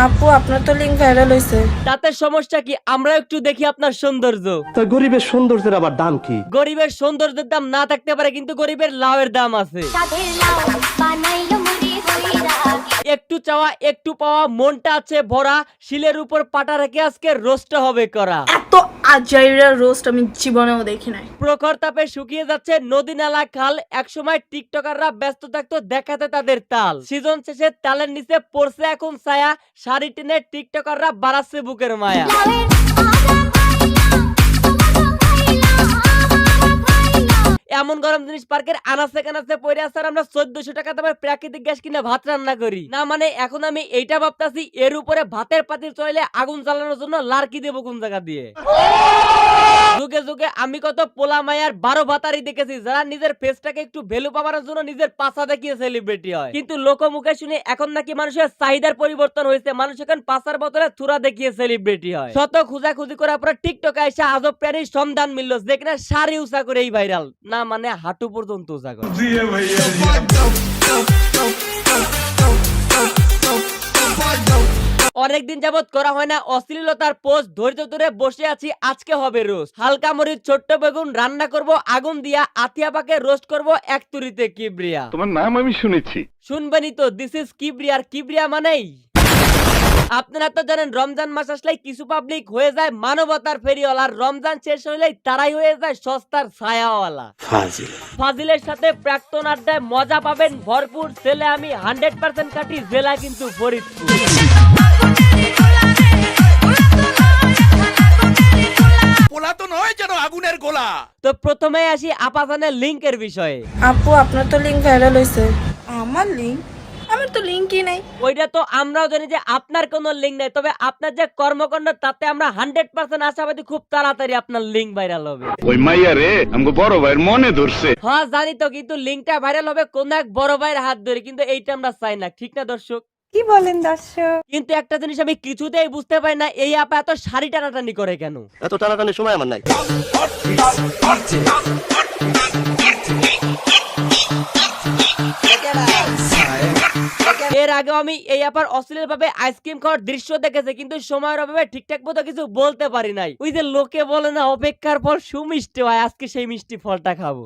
আপু আপনার তো লিঙ্ক ভাইরাল হইছে। তাতে সমস্যা কি? আমরা একটু দেখি আপনার সৌন্দর্য। তা গরিবের সৌন্দর্যের আবার দাম কি? গরিবের সৌন্দর্যের দাম না থাকতে পারে, কিন্তু গরিবের লাউয়ের দাম আছে। একটু চাওয়া একটু পাওয়া, মনটা আছে ভরা, শিলের উপর পাটা রেখে আজকে রোস্ট হবে করা। এত আজাইরা রোস্ট আমি জীবনেও দেখি নাই। প্রখর তাপে শুকিয়ে যাচ্ছে নদী নালা খাল। একসময় টিকটকাররা ব্যস্ত থাকতো দেখাতে তাদের তাল। সিজন শেষে তালের নিচে পড়ছে এখন ছায়া, শাড়ি টেনে টিকটকাররা বাড়াচ্ছে বুকের মায়া। এমন গরম জিনিস পার্কের আনাচে কানাচে পড়ে আছে, আর আমরা 1400 টাকা দামের প্রাকৃতিক গ্যাস কিনে ভাত রান্না করি না। মানে এখন আমি এইটা ভাবতাছি, এর উপরে ভাতের পাতিল চলে আগুন জ্বালানোর জন্য লার্কি দেবো কোন জায়গা দিয়ে। যুগে যুগে আমি কত পোলা মায়ার 12 ভাতারি দেখেছি, যারা নিজের ফেসটাকে একটু ভ্যালু পাওয়ার জন্য নিজের পাছা দেখিয়ে সেলিব্রিটি হয়। কিন্তু লোকমুখে শুনে এখন নাকি মানুষের চাহিদার পরিবর্তন হয়েছে, মানুষ এখন পাছার বদলে থুরা দেখিয়ে সেলিব্রিটি হয়। শত খোঁজাখুঁজি করার পর টিকটকে এসে আজব প্রাণীর সন্ধান মিলল, যেখানে শাড়ি উঁচা করেই ভাইরাল, না মানে হাঁটু পর্যন্ত উঁচা করে। অনেকদিন যাবত করা হয় না অশ্লীলতার পোস্ট, ধৈর্য ধরে বসে আছি, আজকে হবে রোস্ট। হালকা মরিচ ছোট্ট বেগুন রান্না করব আগুন দিয়া, আতিয়া পাকে রোস্ট করব এক তুরিতে কিবরিয়া। তোমার নাম আমি শুনেছি। শুনবেনই তো, দিস ইজ কিবরিয়া। আর কিবরিয়া মানেই আপনারা তো জানেন, রমজান মাস আসলেই কিছু পাবলিক হয়ে যায় মানবতার ফেরিওয়ালা, আর রমজান শেষ হইলেই তারাই হয়ে যায় সস্তার ছায়াওয়ালা। ফাজিলের সাথে প্রাক্তন আড্ডায় মজা পাবেন ভরপুর। ছেলে আমি 100% কাটি, জেলা কিন্তু ফরিদপুর। পোলা তো নয় যেন আগুনের গোলা। তো প্রথমে আসি আপাজানের লিংকের বিষয়ে। আপু আপনার তো লিঙ্ক ভাইরাল হইছে। আমার লিঙ্ক? আমার তো লিঙ্কই নাই। ওইটা তো আমরাও জানি যে আপনার কোনো লিঙ্ক নাই, তবে আপনার যে কর্মকাণ্ড তাতে আমরা 100% আশাবাদী খুব তাড়াতাড়ি আপনার লিঙ্ক ভাইরাল হবে। ওই মাইয়া রে আমগো বড় ভাইয়ের মনে ধরছে। হ্যাঁ জানি তো, কিন্তু লিঙ্কটা ভাইরাল হবে কোন এক বড় ভাইয়ের হাত ধরে, কিন্তু এইটা আমরা চাই না, ঠিক না দর্শক? কি বলেন দর্শক? কিন্তু একটা জিনিস আমি কিছুতেই বুঝতে পারি না, এই আপা এত শাড়ি টানাটানি করে কেন? এত টানাটানির সময় আমার নাই। এর আগে আমি এই আপার অশ্লীল ভাবে আইসক্রিম খাওয়ার দৃশ্য দেখেছি, কিন্তু সময়ের অভাবে ঠিকঠাক মতো কিছু বলতে পারি নাই। ওই যে লোকে বলে না, অপেক্ষার ফল সুমিষ্টি হয়, আজকে সেই মিষ্টি ফলটা খাবো।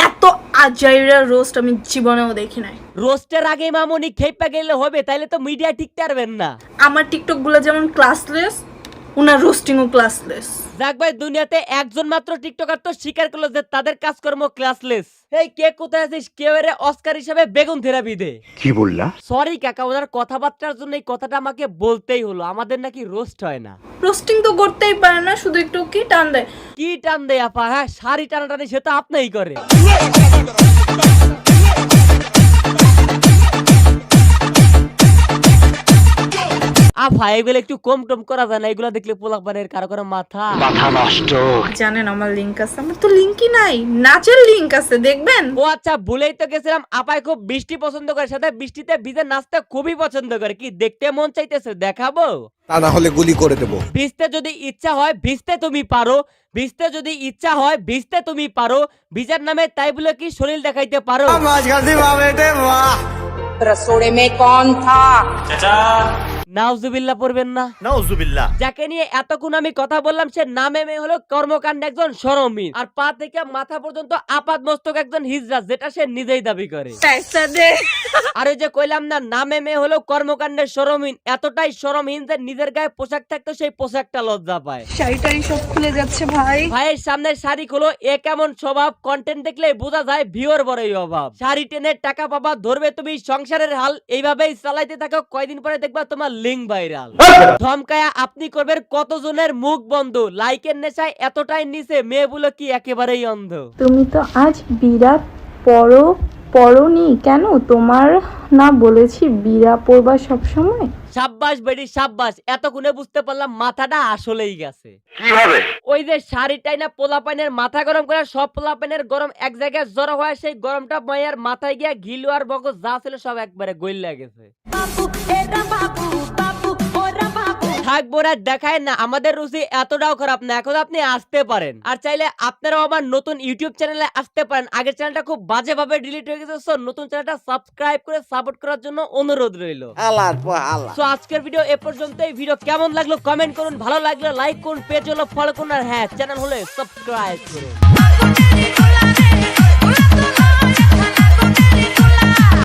এত আজাইরা রোস্ট আমি জীবনেও দেখি নাই। রোস্টের আগে মামুনি খেপা গেলে হবে, তাইলে তো মিডিয়া টিকতে পারবেন না। আমার টিকটক গুলো যেমন ক্লাসলেস, উনার রোস্টিংও ক্লাসলেস। যাক ভাই, দুনিয়াতে একজন মাত্র টিকটকার তো স্বীকার করলো যে তাদের কাজকর্ম ক্লাসলেস। এই কে কোথায় আছিস? কেউ এর অস্কার হিসেবে বেগুন থেরাপি দে। কি বললা? সরি কাকা, ওনার কথাবার্তার জন্য এই কথাটা আমাকে বলতেই হলো। আমাদের নাকি রোস্ট হয় না। রোস্টিং তো করতেই পারে না, শুধু একটু কি টান দেয়। কি টান দেয় আপা? হ্যাঁ, শাড়ি টানাটানি সে তো আপনিই করে। আফা এগুলো একটু কম টম করা যায় না? এগুলো দেখলে পোলাপানের কারো কারো মাথা নষ্ট। জানেন আমার লিঙ্ক আছে? আমার তো লিঙ্কই নাই। নাচের লিঙ্ক আছে, দেখবেন? ও আচ্ছা, ভুলেই তো গেছিলাম। আপাই খুব বৃষ্টি পছন্দ করে, সাথে বৃষ্টিতে ভিজে নাচতে খুবই পছন্দ করে। কি দেখতে মন চাইতেছে? দেখাবো? তা না হলে গুলি করে দেবো। ভিজতে যদি ইচ্ছা হয় ভিজতে তুমি পারো, ভিজতে যদি ইচ্ছা হয় ভিজতে তুমি পারো। ভিজার নামে তাই বলে কি শরীর দেখাইতে পারো? रसोड़े में कौन था? নাউজুবিল্লাহ পড়বেন না। নাউজুবিল্লাহ। যাকে নিয়ে এতক্ষণ আমি কথা বললাম, সে নামে মেয়ে হলো কর্মকাণ্ডে একজন শরমিন, আর পা থেকে মাথা পর্যন্ত আপাদ মস্তক একজন হিজড়া, যেটা সে নিজেই দাবি করে। আর ওই যে কইলাম না, নামে মেয়ে হলো কর্মকাণ্ডের শরমিন, এতটাই শরমহীন যে নিজের গায়ে পোশাক থাকতো সেই পোশাকটা লজ্জা পায়। শাড়িটারি সব খুলে যাচ্ছে ভাই। ভাইয়ের সামনে শাড়ি খোলো, এ কেমন স্বভাব? কন্টেন্ট দেখলে বোঝা যায় ভিউর বড়ই অভাব। শাড়ি টেনে টাকা পাবা, ধরবে তুমি সংসারের হাল, এইভাবেই চালাইতে থাকো, কয়দিন পরে দেখবা তোমার লিঙ্ক ভাইরাল। ধমকায়া আপনি করবেন কতজনের মুখ বন্ধ। লাইকের নেশায় এতটাই নিচে, মেয়েগুলো কি একেবারেই অন্ধ? তুমি তো আজ বিরাট পরনি কেন? তোমার না বলেছি বিরা পরবা সব সময়? সাব্বাস বেডি সাব্বাস, এতক্ষণে বুঝতে পারলাম মাথাটা আসলেই গেছে। কিভাবে? ওই যে শাড়িটাই না পোলাপাইনের মাথা গরম করে, সব পোলাপাইনের গরম এক জায়গায় জড়ো হয়, সেই গরমটা মায়ের মাথায় গিয়া ঘিলু আর বগজ যা ছিল সব একবারে গইল্লা গেছে। থাক থাকবো না দেখায় না, আমাদের রুচি এতটাও খারাপ না, এখন আপনি আসতে পারেন। আর চাইলে আপনারাও আমার নতুন ইউটিউব চ্যানেলে আসতে পারেন। আগের চ্যানেলটা খুব বাজেভাবে ডিলিট হয়ে গেছে, সো নতুন চ্যানেলটা সাবস্ক্রাইব করে সাপোর্ট করার জন্য অনুরোধ রইল। সো আজকের ভিডিও এ পর্যন্তই। ভিডিও কেমন লাগলো কমেন্ট করুন, ভালো লাগলে লাইক করুন, পেজ হলো ফলো করুন, আর হ্যাঁ চ্যানেল হলে সাবস্ক্রাইব করুন।